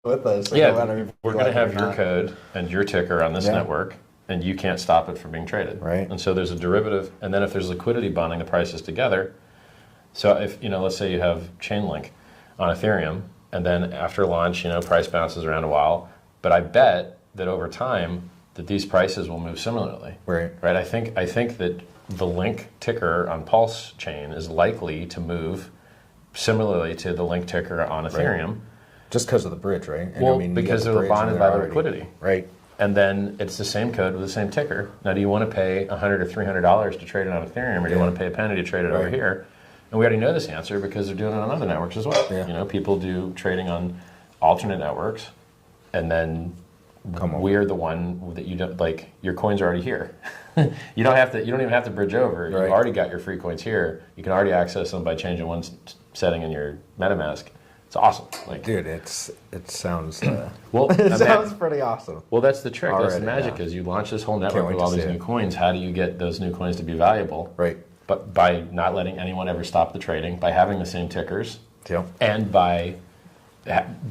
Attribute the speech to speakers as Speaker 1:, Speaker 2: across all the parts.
Speaker 1: with us.
Speaker 2: Yeah,
Speaker 1: no matter if
Speaker 2: we're
Speaker 1: you
Speaker 2: going to
Speaker 1: like it
Speaker 2: have
Speaker 1: or
Speaker 2: your
Speaker 1: not.
Speaker 2: code and your ticker on this network, and you can't stop it from being traded.
Speaker 1: Right.
Speaker 2: And so there's a derivative, and then if there's liquidity bonding the prices together, so if, let's say you have Chainlink on Ethereum, and then after launch, price bounces around a while, but I bet that over time that these prices will move similarly.
Speaker 1: Right.
Speaker 2: Right. I think that the Link ticker on Pulsechain is likely to move similarly to the Link ticker on Ethereum.
Speaker 1: Right. Just because of the bridge, right? And
Speaker 2: Well, because they're bonded by the liquidity.
Speaker 1: Right.
Speaker 2: And then it's the same code with the same ticker. Now, do you want to pay $100 or $300 to trade it on Ethereum, or do you want to pay a penny to trade it over here? And we already know this answer because they're doing it on other networks as well.
Speaker 1: Yeah.
Speaker 2: People do trading on alternate networks, and then we're the one that you don't like. Your coins are already here. You don't even have to bridge over. You've already got your free coins here. You can already access them by changing one setting in your MetaMask. It's awesome.
Speaker 1: Dude, it sounds
Speaker 2: well.
Speaker 1: It sounds pretty awesome.
Speaker 2: Well, that's the trick. That's the magic. Is you launch this whole network with all these new coins. How do you get those new coins to be valuable?
Speaker 1: Right.
Speaker 2: But by not letting anyone ever stop the trading, by having the same tickers, and by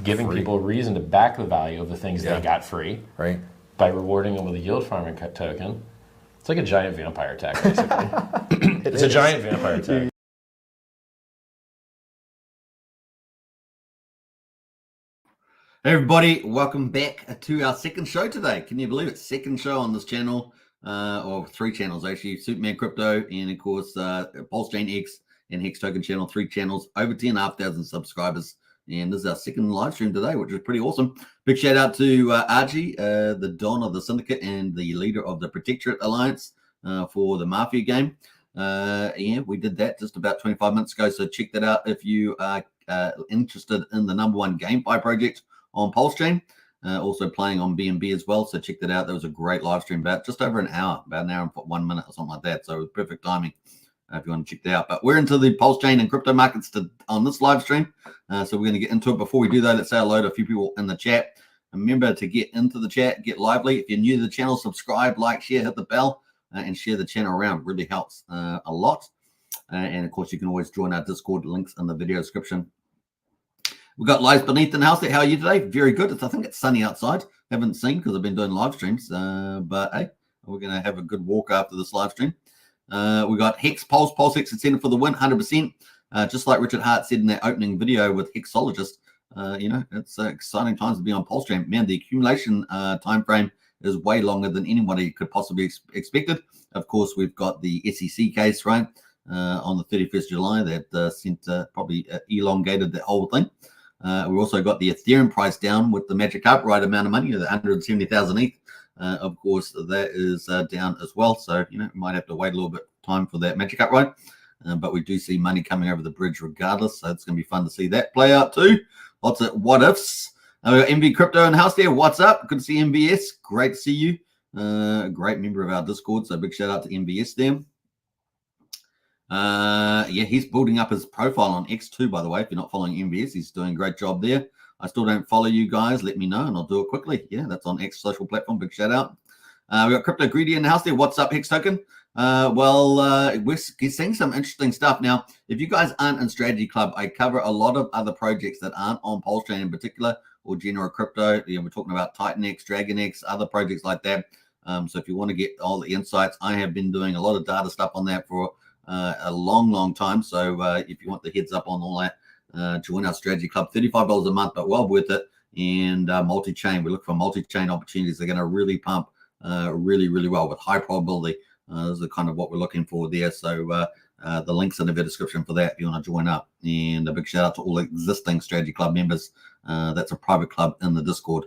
Speaker 2: giving people a reason to back the value of the things they got free,
Speaker 1: right?
Speaker 2: By rewarding them with a yield farming token. It's like a giant vampire attack, basically. It's a giant vampire attack.
Speaker 3: Hey everybody, welcome back to our second show today. Can you believe it? Second show on this channel, or three channels actually, Superman Crypto, and of course Pulsechain X and Hex Token channel, three channels, over 10,500 subscribers. And this is our second live stream today, which is pretty awesome. Big shout out to Archie, the Don of the Syndicate and the leader of the Protectorate Alliance for the Mafia game. Yeah, we did that just about 25 minutes ago, so check that out if you are interested in the #1 GameFi project on Pulsechain. Also playing on BNB as well, so check that out. That was a great live stream, about just over an hour, about an hour and 1 minute or something like that. So it was perfect timing if you want to check that out. But we're into the Pulsechain and crypto markets on this live stream. So we're going to get into it. Before we do that, let's say hello to a few people in the chat. Remember to get into the chat, get lively. If you're new to the channel, subscribe, like, share, hit the bell, and share the channel around. It really helps a lot. And of course, you can always join our Discord, links in the video description. We've got Lies Beneath in the house there. How are you today? Very good. I think it's sunny outside. Haven't seen because I've been doing live streams. But hey, we're going to have a good walk after this live stream. We got Hex Pulse Hex incentive for the win, 100%. Just like Richard Hart said in that opening video with Hexologist, it's exciting times to be on Pulsechain. Man, the accumulation time frame is way longer than anybody could possibly expected. Of course, we've got the SEC case, right, on the 31st July that sent probably elongated that whole thing. We also got the Ethereum price down with the Magic Carpet Ride amount of money, the 170,000 ETH. Of course, that is down as well. So, we might have to wait a little bit of time for that Magic Carpet Ride. But we do see money coming over the bridge regardless. So it's going to be fun to see that play out too. Lots of what ifs. We got MV Crypto in the house there. What's up? Good to see MVS. Great to see you. Great member of our Discord. So big shout out to MVS there. Yeah, he's building up his profile on X2, by the way. If you're not following MVS, he's doing a great job there. I still don't follow you guys. Let me know and I'll do it quickly. Yeah, that's on X social platform. Big shout out. We got Crypto Greedy in the house there. What's up, Hex Token? We're seeing some interesting stuff. Now, if you guys aren't in Strategy Club, I cover a lot of other projects that aren't on Pulsechain in particular or general crypto. We're talking about TitanX, DragonX, other projects like that. So if you want to get all the insights, I have been doing a lot of data stuff on that for a long time. So if you want the heads up on all that, join our Strategy Club. $35 a month, but well worth it. And multi-chain, we look for multi-chain opportunities. They're going to really pump really well with high probability. Those are kind of what we're looking for there. So the links in the video description for that if you want to join up. And a big shout out to all the existing Strategy Club members. That's a private club in the Discord.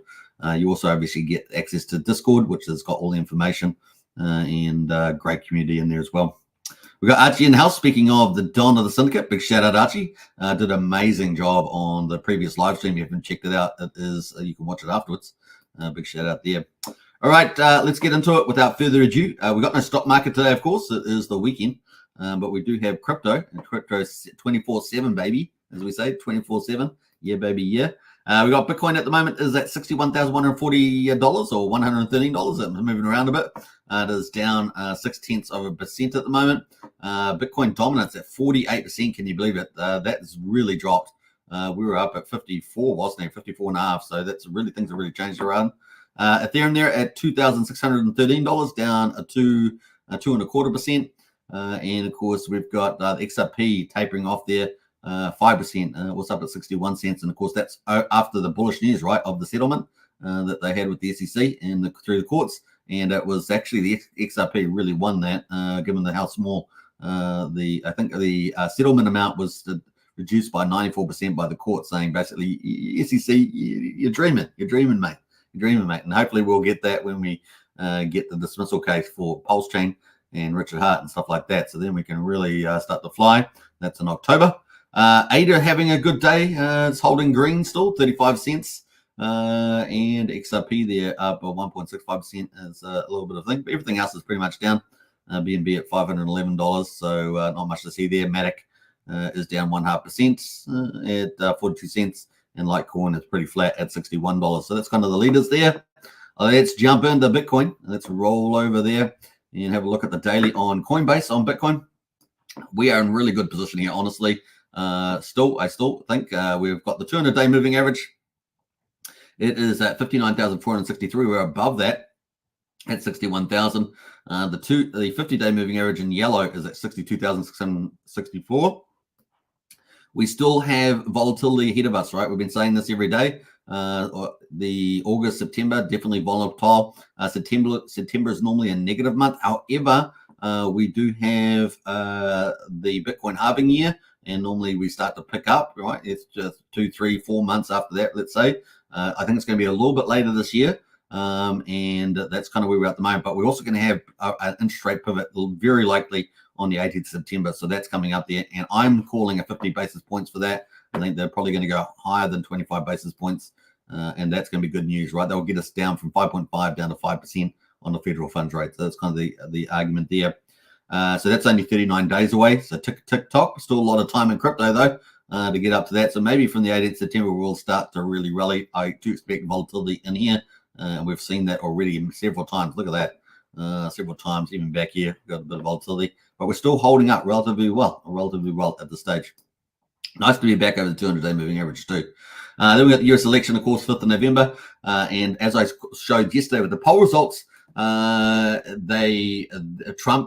Speaker 3: You also obviously get access to Discord, which has got all the information and great community in there as well. We got Archie in the house. Speaking of the Don of the Syndicate, big shout out Archie. Did an amazing job on the previous live stream. If you haven't checked it out, it is you can watch it afterwards. Big shout out there. All right, let's get into it without further ado. We got no stock market today, of course. It is the weekend, but we do have crypto, and crypto 24/7, baby, as we say, 24/7. Yeah, baby, yeah. We got Bitcoin at the moment is at $61,140 or $113. It's moving around a bit. It is down 0.6% at the moment. Bitcoin dominance at 48%. Can you believe it? That has really dropped We were up at 54, wasn't it? 54 and a half. So that's really, things have really changed around. Ethereum there at $2,613, down a 2.25%. And of course, we've got the XRP tapering off there, 5%. Was up at 61 cents. And of course, that's after the bullish news, right, of the settlement that they had with the SEC and through the courts. And it was actually the XRP really won that, given how small I think the settlement amount was reduced by 94% by the court, saying basically, SEC, you're dreaming, mate. And hopefully we'll get that when we get the dismissal case for Pulsechain and Richard Hart and stuff like that. So then we can really start to fly. That's in October. ADA having a good day. It's holding green still, 35 cents. And XRP there up 1.65% is a little bit of thing. But everything else is pretty much down. BNB at $511. So not much to see there. Matic is down 0.5% at 42 cents. And Litecoin is pretty flat at $61. So that's kind of the leaders there. Let's jump into Bitcoin. Let's roll over there and have a look at the daily on Coinbase on Bitcoin. We are in really good position here, honestly. I still think we've got the 200-day moving average. It is at 59,463. We're above that at 61,000. The 50-day moving average in yellow is at 62,664. We still have volatility ahead of us, right? We've been saying this every day. The August, September, definitely volatile. September is normally a negative month. However, we do have the Bitcoin halving year, and normally we start to pick up, right? It's just 2, 3, 4 months after that, let's say. I think it's going to be a little bit later this year, and that's kind of where we're at the moment. But we're also going to have an interest rate pivot very likely on the 18th of September. So that's coming up there, and I'm calling a 50 basis points for that. I think they're probably going to go higher than 25 basis points, and that's going to be good news, right? They'll get us down from 5.5 down to 5% on the federal funds rate. So that's kind of the argument there. So that's only 39 days away. So tick-tock, still a lot of time in crypto though to get up to that. So maybe from the 18th of September, we'll start to really rally. I do expect volatility in here. We've seen that already several times. Look at that. Several times, even back here, got a bit of volatility. But we're still holding up relatively well at this stage. Nice to be back over the 200-day moving average too. Then we got the US election, of course, 5th of November. And as I showed yesterday with the poll results, Trump,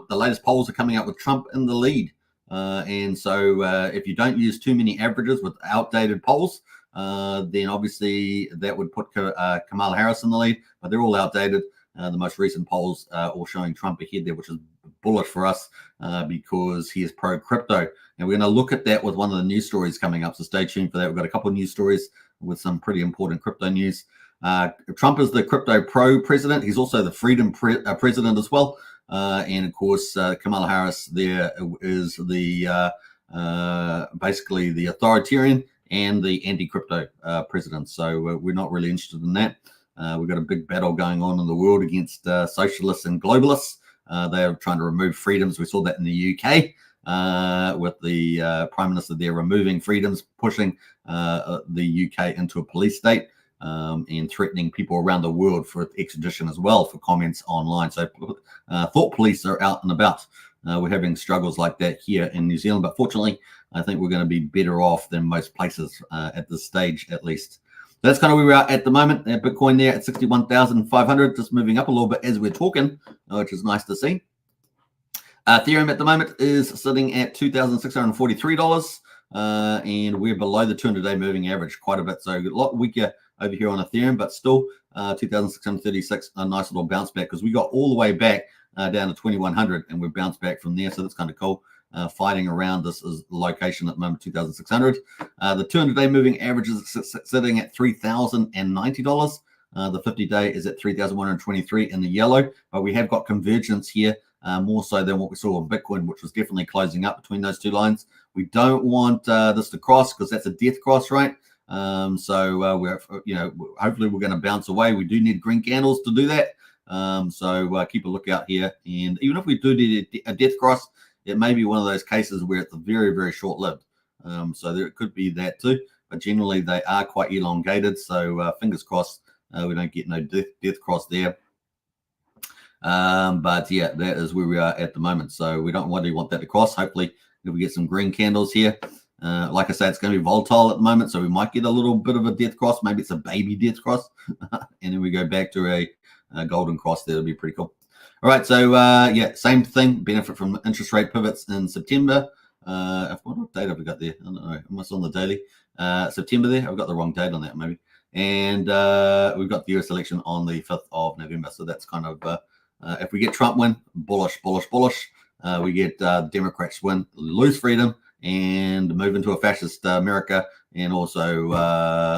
Speaker 3: the latest polls are coming out with Trump in the lead. And so if you don't use too many averages with outdated polls, then obviously that would put Kamala Harris in the lead, but they're all outdated. The most recent polls all showing Trump ahead there, which is bullish for us because he is pro-crypto. And we're going to look at that with one of the news stories coming up, so stay tuned for that. We've got a couple of news stories with some pretty important crypto news. Trump is the crypto pro-president. He's also the freedom president as well. And of course, Kamala Harris there is the basically the authoritarian and the anti-crypto president. So we're not really interested in that. We've got a big battle going on in the world against socialists and globalists. They are trying to remove freedoms. We saw that in the UK with the Prime Minister there removing freedoms, pushing the UK into a police state and threatening people around the world for extradition as well for comments online. So thought police are out and about. We're having struggles like that here in New Zealand, but fortunately, I think we're going to be better off than most places at this stage, at least. That's kind of where we are at the moment. Bitcoin there at 61,500, just moving up a little bit as we're talking, which is nice to see. Ethereum at the moment is sitting at $2,643, and we're below the 200-day moving average quite a bit. So a lot weaker over here on Ethereum, but still 2,636, a nice little bounce back because we got all the way back down to 2,100, and we've bounced back from there. So that's kind of cool. Fighting around this is location at the moment, 2,600. The 200-day moving average is sitting at $3,090. The 50-day is at 3,123 in the yellow, but we have got convergence here more so than what we saw on Bitcoin, which was definitely closing up between those two lines. We don't want this to cross because that's a death cross, right? So we're, hopefully we're going to bounce away. We do need green candles to do that. So keep a lookout here. And even if we do need a death cross, it may be one of those cases where it's very, very short-lived. So there could be that too. But generally, they are quite elongated. So fingers crossed we don't get no death cross there. But yeah, that is where we are at the moment. So we don't really want that to cross. Hopefully, if we get some green candles here, Like I say, it's going to be volatile at the moment, so we might get a little bit of a death cross. Maybe it's a baby death cross, and then we go back to a golden cross. That'll be pretty cool. All right, so yeah, same thing. Benefit from interest rate pivots in September. What date have we got there? I don't know. Almost on the daily. September there. I've got the wrong date on that maybe. And we've got the US election on the 5th of November. So that's kind of if we get Trump win, bullish, bullish, bullish. We get Democrats win, lose freedom, and move into a fascist America, and also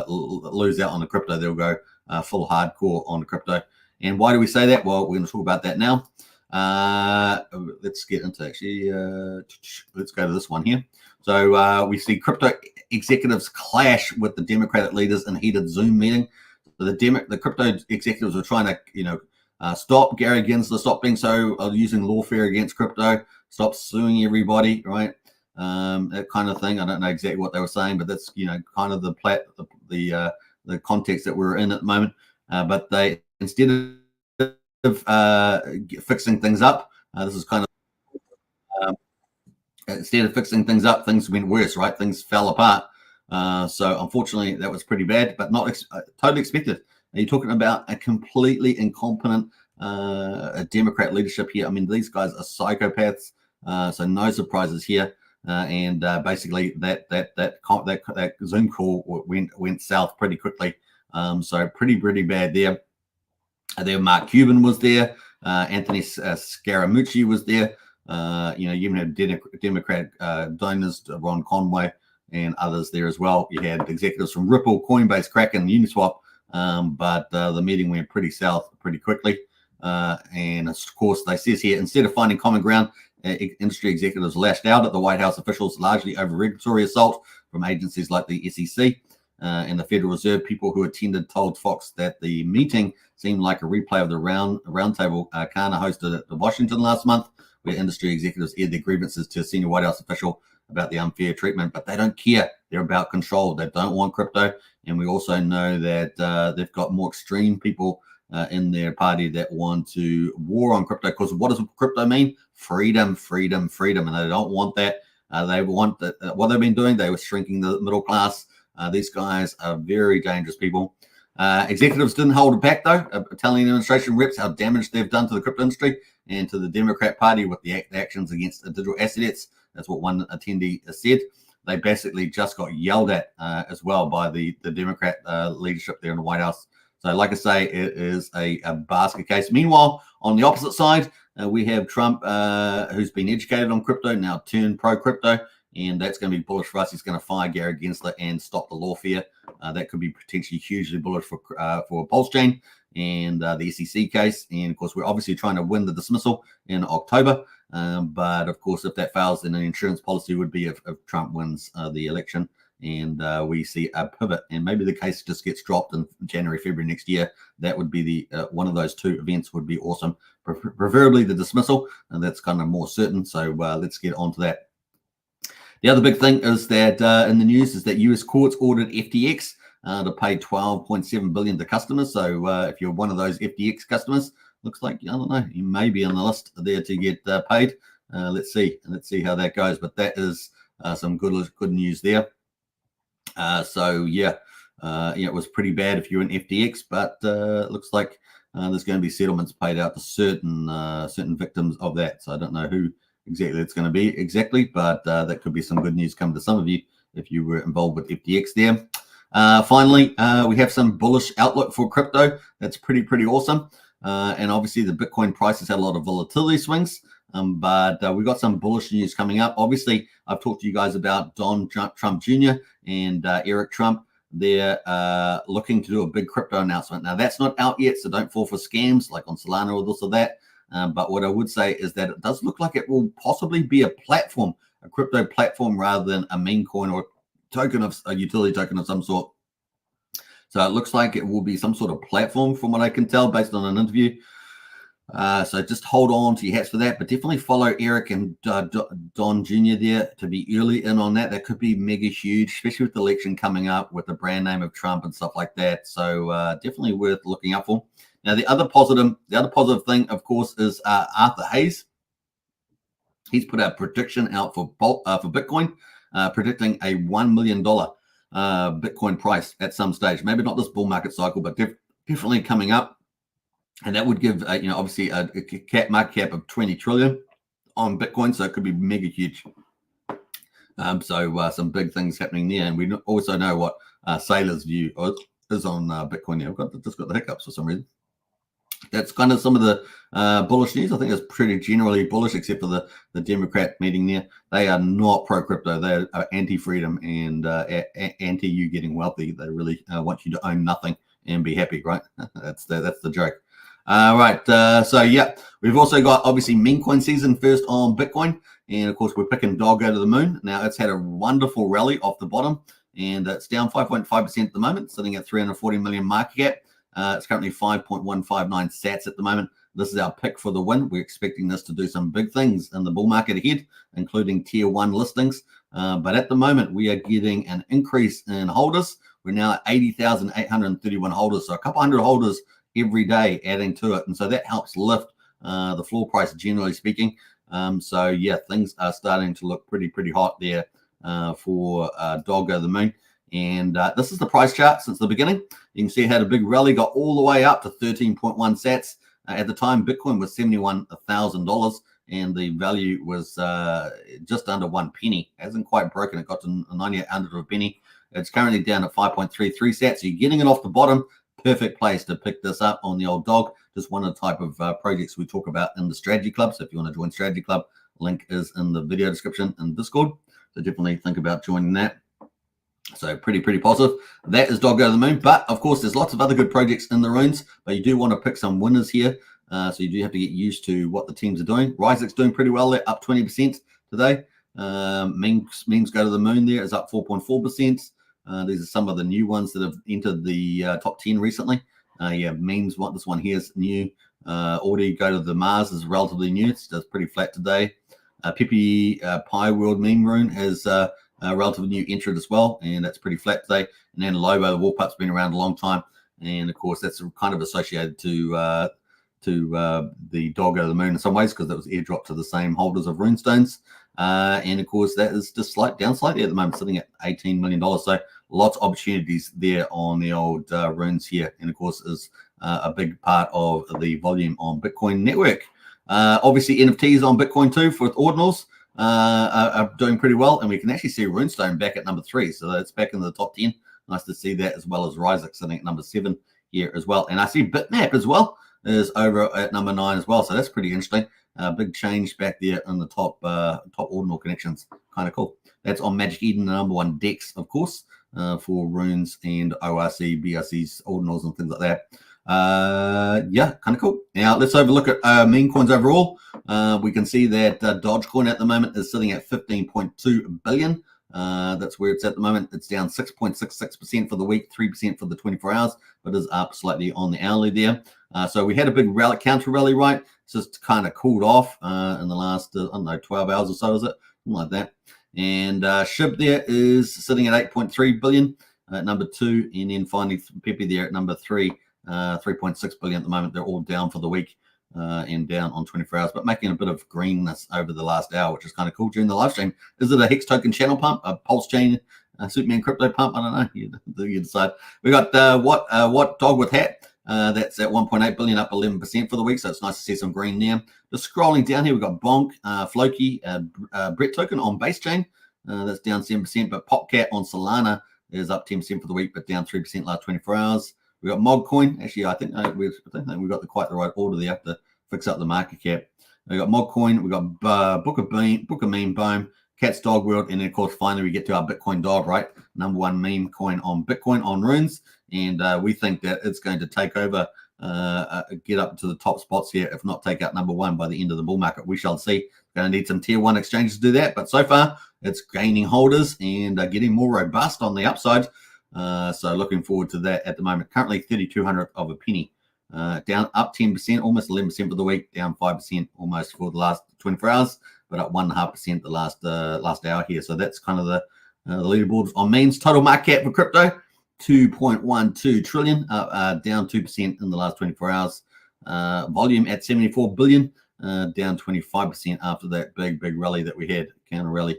Speaker 3: lose out on the crypto. They'll go full hardcore on the crypto. And why do we say that? Well, we're going to talk about that now. Let's get into actually, let's go to this one here. So we see crypto executives clash with the Democratic leaders in heated Zoom meeting. The crypto executives are trying to, stop Gary Gensler, stop being so using lawfare against crypto, stop suing everybody, right? That kind of thing. I don't know exactly what they were saying, but that's kind of the context that we're in at the moment. But they, instead of fixing things up, this is kind of instead of fixing things up, things went worse, right? Things fell apart. So unfortunately, that was pretty bad, but not totally expected. You're talking about a completely incompetent Democrat leadership here. I mean, these guys are psychopaths, so no surprises here. And basically, that Zoom call went south pretty quickly. So pretty bad there. There, Mark Cuban was there. Anthony Scaramucci was there. You even had Democratic donors, Ron Conway, and others there as well. You had executives from Ripple, Coinbase, Kraken, Uniswap. But the meeting went pretty south pretty quickly. And of course, they says here, instead of finding common ground, industry executives lashed out at the White House officials, largely over regulatory assault from agencies like the SEC and the Federal Reserve. People who attended told Fox that the meeting seemed like a replay of the roundtable Kana hosted at Washington last month, where industry executives aired their grievances to a senior White House official about the unfair treatment. But they don't care. They're about control. They don't want crypto. And we also know that they've got more extreme people in their party that want to war on crypto, because what does crypto mean? Freedom, freedom, freedom. And they don't want that. They want that. What they've been doing, they were shrinking the middle class. These guys are very dangerous people. Executives didn't hold it back, though, telling administration reps how damage they've done to the crypto industry and to the Democrat Party with the actions against digital assets. That's what one attendee said. They basically just got yelled at as well by the Democrat leadership there in the White House. So like I say, it is a basket case. Meanwhile, on the opposite side, we have Trump, who's been educated on crypto, now turned pro-crypto, and that's going to be bullish for us. He's going to fire Gary Gensler and stop the lawfare. That could be potentially hugely bullish for Pulsechain and the SEC case. And, of course, we're obviously trying to win the dismissal in October. But, of course, if that fails, then an insurance policy would be if Trump wins the election and we see a pivot. And maybe the case just gets dropped in January, February next year. That would be the one of those two events would be awesome. Preferably the dismissal, and that's kind of more certain. So let's get on to that. The other big thing is that in the news is that U.S. courts ordered FTX to pay $12.7 billion to customers. So if you're one of those FTX customers, looks like, I don't know, you may be on the list there to get paid. Let's see how that goes. But that is some good news there. So yeah, it was pretty bad if you're in FTX, but it looks like there's going to be settlements paid out to certain victims of that. So I don't know who exactly it's going to be exactly, but that could be some good news coming to some of you if you were involved with FTX there. Finally, we have some bullish outlook for crypto. That's pretty awesome. And obviously the Bitcoin price has had a lot of volatility swings, but we've got some bullish news coming up. Obviously, I've talked to you guys about Donald Trump Jr. and Eric Trump. They're looking to do a big crypto announcement. Now, that's not out yet, so don't fall for scams like on Solana or this or that. But what I would say is that it does look like it will possibly be a platform, a crypto platform, rather than a meme coin or token of a utility token of some sort. So it looks like it will be some sort of platform from what I can tell based on an interview. So just hold on to your hats for that, but definitely follow Eric and Don Jr. there to be early in on that. That could be mega huge, especially with the election coming up with the brand name of Trump and stuff like that. So definitely worth looking out for. Now, the other positive thing, of course, is Arthur Hayes. He's put a prediction out for Bitcoin. predicting a $1 million Bitcoin price at some stage. Maybe not this bull market cycle, but definitely coming up. And that would give, obviously a market cap of 20 trillion on Bitcoin. So it could be mega huge. So some big things happening there. And we also know what Saylor's view is on Bitcoin now. I've just got the hiccups for some reason. That's kind of some of the bullish news. I think it's pretty generally bullish, except for the Democrat meeting there. They are not pro-crypto. They are anti-freedom and anti-you getting wealthy. They really want you to own nothing and be happy, right? That's the joke. So yeah, we've also got obviously meme coin season first on Bitcoin. And of course, we're picking dog out of the moon. Now, it's had a wonderful rally off the bottom, and it's down 5.5% at the moment, sitting at 340 million market cap. It's currently 5.159 sats at the moment. This is our pick for the win. We're expecting this to do some big things in the bull market ahead, including tier 1 listings. But at the moment, we are getting an increase in holders. We're now at 80,831 holders, so a couple hundred holders every day adding to it. And so that helps lift the floor price, generally speaking. So yeah, things are starting to look pretty hot there for dog over the moon. And this is the price chart since the beginning. You can see it had a big rally, got all the way up to 13.1 sats. At the time, Bitcoin was $71,000, and the value was just under 1 penny. It hasn't quite broken. It got to 9,800 of a penny. It's currently down at 5.33 sats. So you're getting it off the bottom. Perfect place to pick this up on the old dog. Just one of the type of projects we talk about in the Strategy Club. So if you want to join Strategy Club, link is in the video description in Discord. So definitely think about joining that. So pretty positive. That is dog out of the moon. But of course, there's lots of other good projects in the runes. But you do want to pick some winners here. So you do have to get used to what the teams are doing. Rysek's doing pretty well. They're up 20% today. Memes go to the moon there. Is up 4.4%. These are some of the new ones that have entered the top 10 recently. Memes, this one here is new. Audi go to the Mars is relatively new. It's just pretty flat today. Pippi Pie World Meme Rune has a relatively new entrant as well, and that's pretty flat today. And then Lobo, the Warpup's been around a long time, and of course that's kind of associated to the dog out of the moon in some ways, because it was airdropped to the same holders of runestones. And of course that is just down slightly at the moment, sitting at $18 million. So lots of opportunities there on the old runes here, and of course is a big part of the volume on Bitcoin network. Obviously NFTs on Bitcoin too for ordinals are doing pretty well, and we can actually see Runestone back at number 3, so that's back in the top 10. Nice to see that, as well as Ryzik sitting at number 7 here as well. And I see Bitmap as well is over at number 9 as well, so that's pretty interesting. Big change back there in the top ordinal connections. Kind of cool. That's on Magic Eden, the number 1 DEX, of course, for runes and ORC, BRCs, ordinals, and things like that. Kind of cool. Now let's have a look at meme coins overall. We can see that Dogecoin at the moment is sitting at 15.2 billion. That's where it's at the moment. It's down 6.66% for the week, 3% for the 24 hours, but is up slightly on the hourly there. So we had a big rally, counter rally, right? It's just kind of cooled off in the last, 12 hours or so, is it? Something like that. And SHIB there is sitting at 8.3 billion at number 2. And then finally, Pepe there at number 3, 3.6 billion at the moment. They're all down for the week and down on 24 hours, but making a bit of greenness over the last hour, which is kind of cool during the live stream. Is it a Hex Token channel pump, a Pulsechain Superman crypto pump? I don't know. You decide. We got what dog with hat. That's at 1.8 billion, up 11% for the week. So it's nice to see some green there. Just scrolling down here, we've got Bonk, Floki, Brett Token on base chain. That's down 7%, but Popcat on Solana is up 10% for the week, but down 3% last 24 hours. We got Mogcoin. Actually, I think we got quite the right order there to fix up the market cap. We got Mogcoin. We got Book of Meme Boom, Cat's Dog World, and then of course finally we get to our Bitcoin dog, right? Number 1 meme coin on Bitcoin on runes, and we think that it's going to take over, get up to the top spots here, if not take out number 1 by the end of the bull market. We shall see. Going to need some tier 1 exchanges to do that, but so far it's gaining holders and getting more robust on the upside. So looking forward to that at the moment. Currently 3,200 of a penny, down up 10%, almost 11% for the week, down 5% almost for the last 24 hours, but up 1.5% the last hour here. So that's kind of the leaderboard on memes. Total market cap for crypto, 2.12 trillion, down 2% in the last 24 hours. Volume at 74 billion, down 25% after that big rally that we had, counter rally.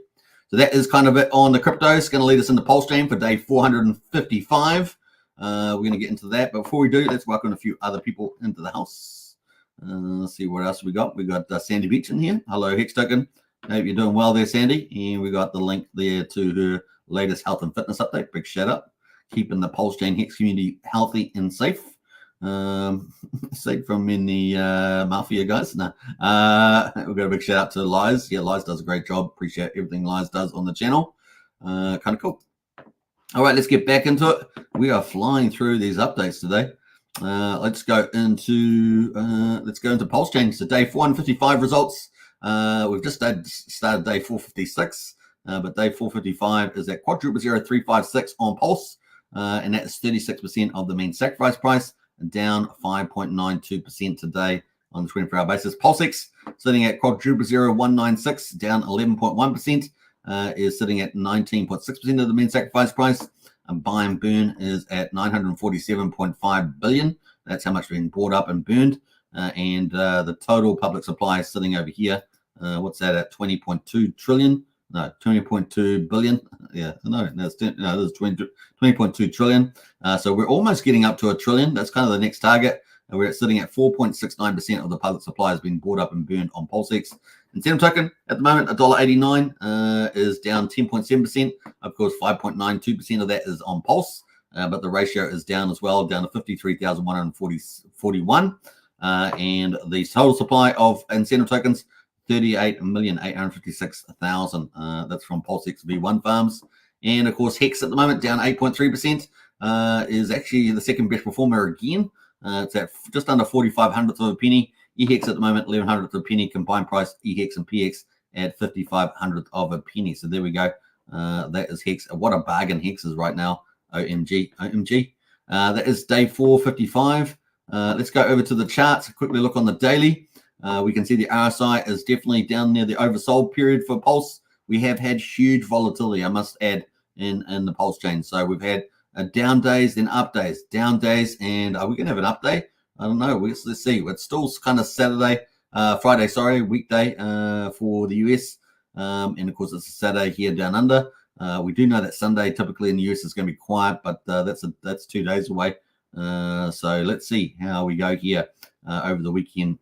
Speaker 3: So that is kind of it on the crypto. It's going to lead us into Pulsechain for day 455. We're going to get into that. But before we do, let's welcome a few other people into the house. Let's see what else we got. We got Sandy Beach in here. Hello, Hex Token. Hope you're doing well there, Sandy. And we got the link there to her latest health and fitness update. Big shout out. Keeping the Pulsechain Hex community healthy and safe. Safe from any mafia guys. No. We've got a big shout out to Liz. Yeah, Liz does a great job. Appreciate everything Liz does on the channel. Kind of cool. All right, let's get back into it. We are flying through these updates today. Let's go into Pulsechain. So day 455 results. We've just started day 456, but day 455 is at quadruple 0356 on Pulse, and that's 36% of the mean sacrifice price, down 5.92% today on the 24-hour basis. Pulsex sitting at quadruple 0196, down 11.1%, is sitting at 19.6% of the mean sacrifice price. And buy and burn is at 947.5 billion. That's how much being bought up and burned. And the total public supply is sitting over here. What's that at? 20.2 trillion? No, 20.2 billion. Yeah, this is 20.2 trillion. So we're almost getting up to a trillion. That's kind of the next target. We're sitting at 4.69% of the public supply has been bought up and burned on Pulsex. Incentive token at the moment, $1.89 is down 10.7%. Of course, 5.92% of that is on Pulse, but the ratio is down as well, down to 53,141. And the total supply of incentive tokens, 38,856,000. That's from Pulsex V1 farms. And of course, Hex at the moment down 8.3%, is actually the second best performer again. It's at just under 45 hundredths of a penny. EHEX at the moment, 11 hundredths of a penny. Combined price, EHEX and PX at 55 hundredths of a penny. So there we go. That is Hex. What a bargain Hex is right now. OMG. That is day 455. Let's go over to the charts. Quickly look on the daily. We can see the RSI is definitely down near the oversold period for Pulse. We have had huge volatility, I must add, in the Pulsechain. So we've had down days, then up days, down days, and are we going to have an up day? I don't know. Let's see. It's still kind of Friday, weekday for the US. And of course, it's a Saturday here down under. We do know that Sunday typically in the US is going to be quiet, but that's 2 days away. So let's see how we go here over the weekend.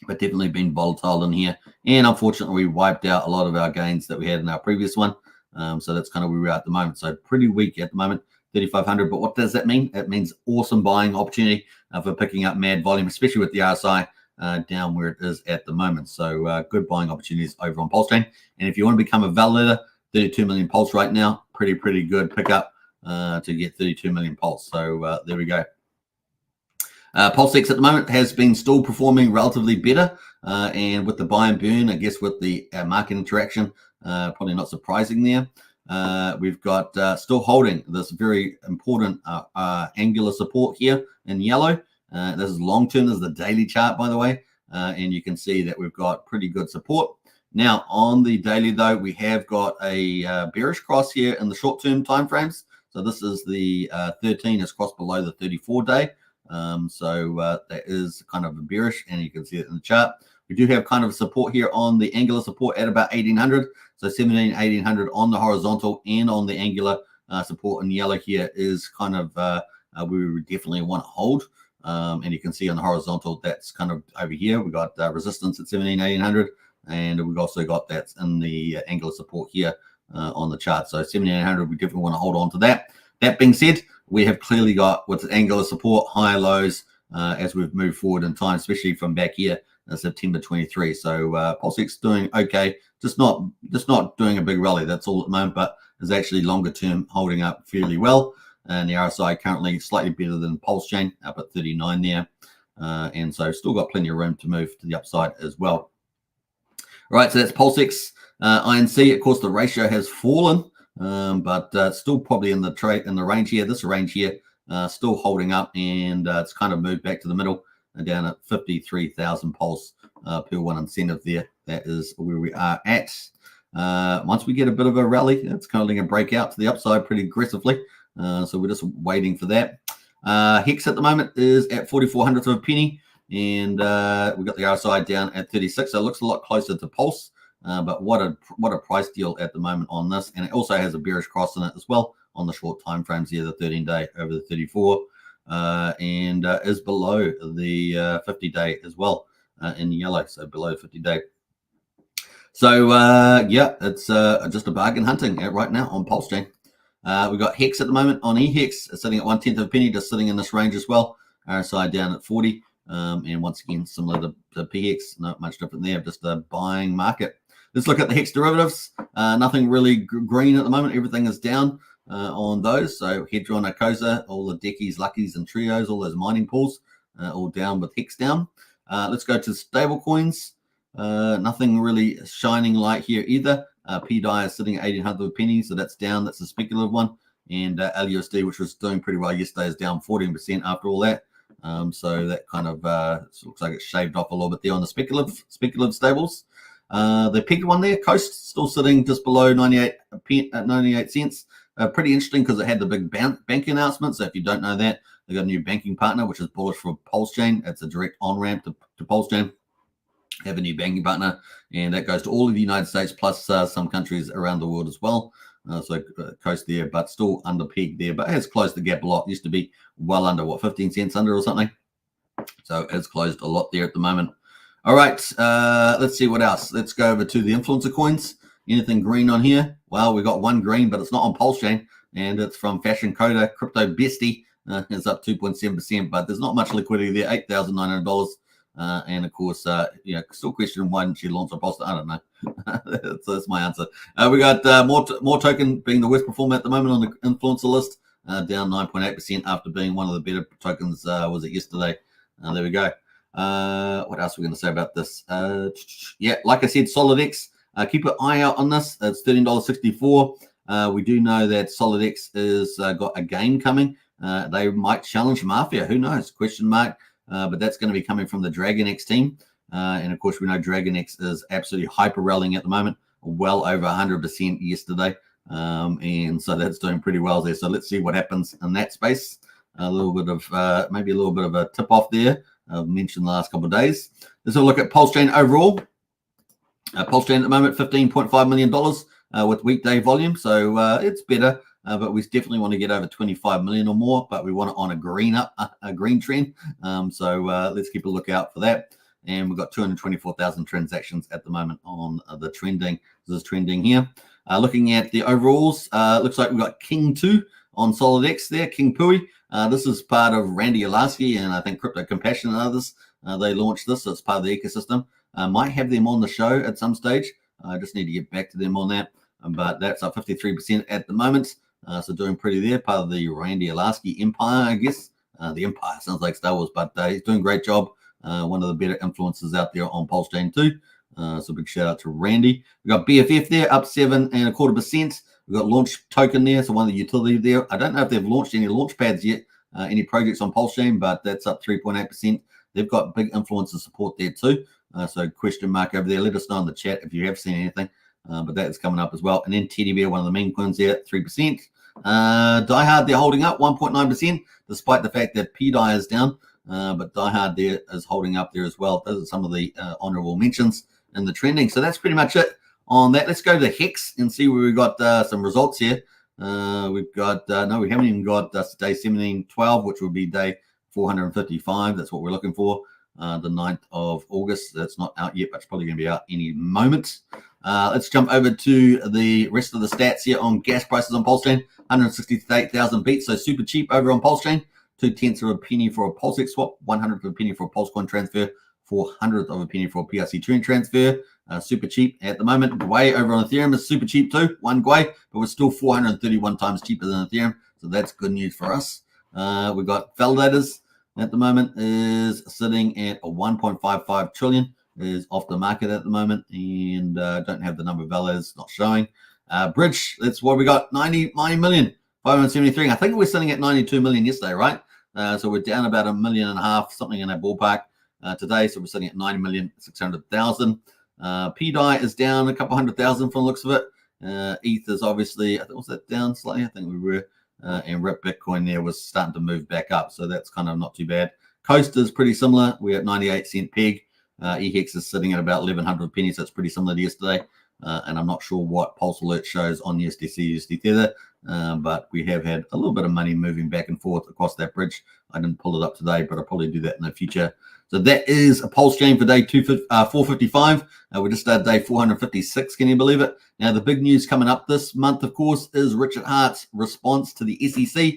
Speaker 3: But definitely been volatile in here. And unfortunately, we wiped out a lot of our gains that we had in our previous one. So that's kind of where we're at the moment. So pretty weak at the moment, 3,500. But what does that mean? It means awesome buying opportunity for picking up mad volume, especially with the RSI down where it is at the moment. So good buying opportunities over on Pulsechain. And if you want to become a validator, 32 million Pulse right now. Pretty good pickup to get 32 million Pulse. So there we go. Pulsex at the moment has been still performing relatively better, and with the buy and burn, I guess with the market interaction, probably not surprising there. We've got still holding this very important angular support here in yellow. This is long term. This is the daily chart, by the way, and you can see that we've got pretty good support. Now on the daily though, we have got a bearish cross here in the short term time frames. So this is the 13 is crossed below the 34 day. So that is kind of a bearish, and you can see it in the chart. We do have kind of support here on the angular support at about 1800. So 1800 on the horizontal and on the angular support in yellow here is kind of we would definitely want to hold. And you can see on the horizontal that's kind of over here. We got resistance at 1800, and we've also got that in the angular support here on the chart. So 1800, we definitely want to hold on to that. That being said, we have clearly got with angular support high lows as we've moved forward in time, especially from back here September 23. So Pulsex doing okay, just not doing a big rally. That's all at the moment, but is actually longer term holding up fairly well. And the RSI currently slightly better than Pulsechain, up at 39 there, and so still got plenty of room to move to the upside as well. All right, so that's Pulsex. INC, of course, the ratio has fallen. But still probably in the range here. This range here still holding up, and it's kind of moved back to the middle down at 53,000 Pulse per one incentive there. That is where we are at. Once we get a bit of a rally, it's kind of going to break out to the upside pretty aggressively. So we're just waiting for that. Hex at the moment is at 44 hundredths of a penny, and we got the RSI down at 36. So it looks a lot closer to Pulse. But what a price deal at the moment on this, and it also has a bearish cross in it as well on the short time frames here, the 13-day over the 34, and is below the 50-day as well in yellow, so below 50-day. So yeah, it's just a bargain hunting right now on Pulsechain. We've got Hex at the moment on eHex, sitting at 1/10 of a penny, just sitting in this range as well. RSI down at 40, and once again similar to PX, not much different there, just a buying market. Let's look at the Hex derivatives. Nothing really green at the moment. Everything is down on those. So Hedron, Acosa, all the Deckies, Luckies, and Trios, all those mining pools, all down with Hex down. Let's go to stable coins. Nothing really shining light here either. PDI is sitting at 1800 pennies, so that's down. That's a speculative one. And LUSD, which was doing pretty well yesterday, is down 14% after all that. So that kind of looks like it's shaved off a little bit there on the speculative stables. The pegged one there, Coast, still sitting just below 98 cents. Pretty interesting because it had the big bank announcement. So if you don't know that, they've got a new banking partner, which is bullish for Pulsechain. It's a direct on-ramp to Pulsechain. Have a new banking partner, and that goes to all of the United States plus some countries around the world as well. So Coast there, but still under peg there, but has closed the gap a lot. Used to be well under, 15 cents under or something. So it's closed a lot there at the moment. All right, let's see what else. Let's go over to the influencer coins. Anything green on here? Well, we got one green, but it's not on Pulsechain, and it's from Fashion Coda. Crypto Bestie is up 2.7%, but there's not much liquidity there, $8,900. And of course, still questioning why didn't she launch a poster? I don't know. that's my answer. We got more token being the worst performer at the moment on the influencer list, down 9.8% after being one of the better tokens. Was it yesterday? There we go. What else are we going to say about this? Yeah, like I said, SolidX. Keep an eye out on this. It's $13.64. We do know that SolidX is got a game coming. They might challenge Mafia. Who knows? Question mark. But that's going to be coming from the DragonX team. And of course, we know DragonX is absolutely hyper rallying at the moment, well over 100% yesterday. And so that's doing pretty well there. So let's see what happens in that space. A little bit of, maybe a little bit of a tip off there. I've mentioned the last couple of days. Let's have a look at Pulsechain overall. Pulsechain at the moment, $15.5 million with weekday volume. So it's better. But we definitely want to get over 25 million or more, but we want it on a green trend. So let's keep a lookout for that. And we've got 224,000 transactions at the moment on the trending. This is trending here. Looking at the overalls, looks like we've got King 2 on SolidX there, King Pui. This is part of Randy Olasky and I think Crypto Compassion and others. They launched this, so it's part of the ecosystem. Might have them on the show at some stage. I just need to get back to them on that. But that's up 53% at the moment. So doing pretty there, part of the Randy Olasky empire, I guess. The empire sounds like Star Wars, but he's doing a great job. One of the better influencers out there on Pulsechain too. So big shout out to Randy. We've got BFF there, up 7.25%. We've got Launch Token there, so one of the utility there. I don't know if they've launched any launch pads yet, any projects on Pulsechain, but that's up 3.8%. They've got big influencer support there too. So question mark over there. Let us know in the chat if you have seen anything. But that is coming up as well. And then Teddy Bear, one of the main coins there, 3%. Die Hard, they're holding up 1.9%, despite the fact that PDI is down. But Die Hard there is holding up there as well. Those are some of the honorable mentions in the trending. So that's pretty much it on that. Let's go to Hex and see where we've got some results here. We've got, no, we haven't even got day 1712, which would be day 455. That's what we're looking for. The 9th of August. That's not out yet, but it's probably going to be out any moment. Let's jump over to the rest of the stats here on gas prices on Pulsechain. 168,000 beats, so super cheap over on Pulsechain. 0.2 of a penny for a Pulsex swap, 100th of a penny for a Pulsecoin transfer, 400th of a penny for a PRC2 transfer. Super cheap at the moment. Gwei over on Ethereum is super cheap too, one Gwei, but we're still 431 times cheaper than Ethereum, so that's good news for us. We've got validators at the moment is sitting at a 1.55 trillion, is off the market at the moment, and don't have the number of validators, not showing. Bridge, that's what we got, 90 million, 573. I think we're sitting at 92 million yesterday, right? So we're down about 1.5 million, something in that ballpark today. So we're sitting at 90,600,000. PDI is down a couple 100,000 from the looks of it. ETH is obviously, I think, was that down slightly? I think we were. And RIP Bitcoin there was starting to move back up. So that's kind of not too bad. Coast is pretty similar. We're at 98 cent peg. EHEX is sitting at about 1,100 pennies. That's pretty similar to yesterday. And I'm not sure what Pulse Alert shows on the USDC, USD Tether, but we have had a little bit of money moving back and forth across that bridge. I didn't pull it up today, but I'll probably do that in the future. So that is a Pulsechain for day 455. We just started day 456. Can you believe it? Now, the big news coming up this month, of course, is Richard Hart's response to the SEC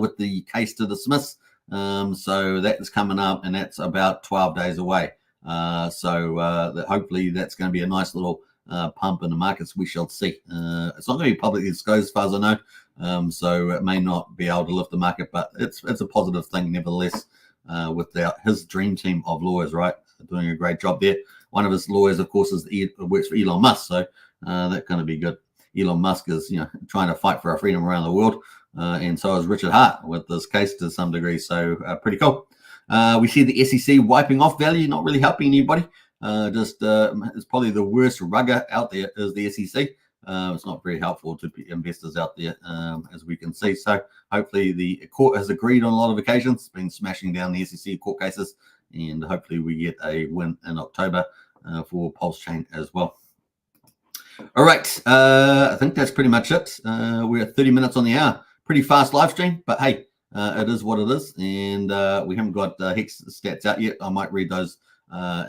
Speaker 3: with the case to dismiss. So that is coming up, and that's about 12 days away. Hopefully that's going to be a nice little pump in the markets. We shall see. It's not going to be publicly disclosed as far as I know, so it may not be able to lift the market, but it's a positive thing nevertheless. With his dream team of lawyers, right, doing a great job there. One of his lawyers, of course, works for Elon Musk, so that's going to be good. Elon Musk is, trying to fight for our freedom around the world, and so is Richard Hart with this case to some degree. So pretty cool. We see the SEC wiping off value, not really helping anybody. It's probably the worst rugger out there is the SEC. It's not very helpful to investors out there, as we can see. So hopefully the court has agreed on a lot of occasions, been smashing down the SEC court cases, and hopefully we get a win in October for Pulsechain as well. All right, I think that's pretty much it. We're at 30 minutes on the hour. Pretty fast live stream, but hey, it is what it is. And we haven't got Hex stats out yet. I might read those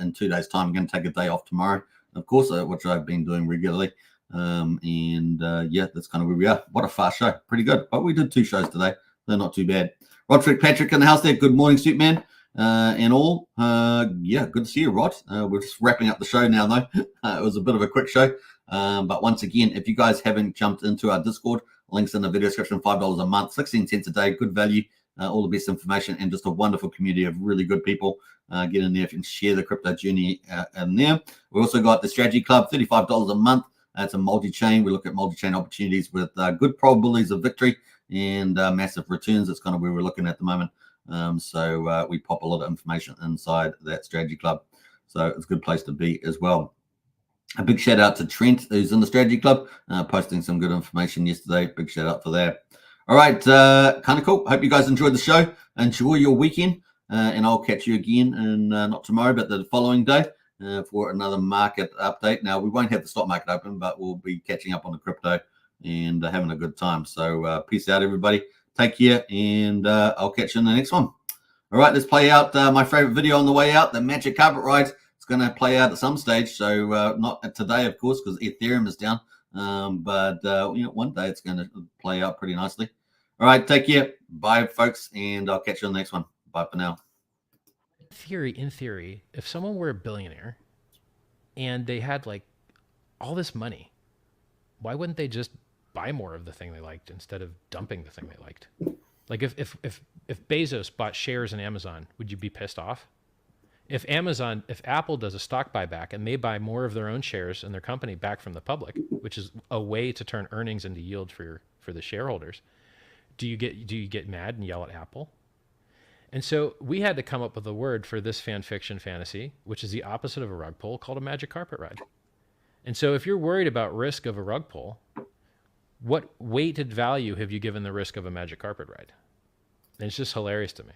Speaker 3: in 2 days' time. I'm going to take a day off tomorrow, of course, which I've been doing regularly. Yeah, that's kind of where we are. What a fast show. Pretty good. But we did 2 shows today. They're not too bad. Roderick Patrick in the house there. Good morning, Suitman. And all. Yeah, good to see you, Rod. We're just wrapping up the show now, though. It was a bit of a quick show. But once again, if you guys haven't jumped into our Discord, links in the video description, $5 a month, 16 cents a day, good value, all the best information, and just a wonderful community of really good people. Get in there and share the crypto journey in there. We also got the Strategy Club, $35 a month. It's a multi-chain. We look at multi-chain opportunities with good probabilities of victory and massive returns. That's kind of where we're looking at the moment. We pop a lot of information inside that Strategy Club. So it's a good place to be as well. A big shout out to Trent, who's in the Strategy Club, posting some good information yesterday. Big shout out for that. All right, kind of cool. Hope you guys enjoyed the show. Enjoy your weekend, and I'll catch you again, and not tomorrow, but the following day. For another market update. Now, we won't have the stock market open, but we'll be catching up on the crypto and having a good time. So peace out, everybody. Take care, and I'll catch you in the next one. All right, let's play out my favorite video on the way out, the Magic Carpet Ride. It's going to play out at some stage. So not today, of course, because Ethereum is down. But one day it's going to play out pretty nicely. All right, take care. Bye, folks, and I'll catch you on the next one. Bye for now.
Speaker 4: In theory, if someone were a billionaire and they had like all this money, why wouldn't they just buy more of the thing they liked instead of dumping the thing they liked? Like if Bezos bought shares in Amazon, would you be pissed off? If Apple does a stock buyback and they buy more of their own shares in their company back from the public, which is a way to turn earnings into yield for the shareholders, do you get mad and yell at Apple? And so we had to come up with a word for this fan fiction fantasy, which is the opposite of a rug pull, called a magic carpet ride. And so if you're worried about risk of a rug pull, what weighted value have you given the risk of a magic carpet ride? And it's just hilarious to me.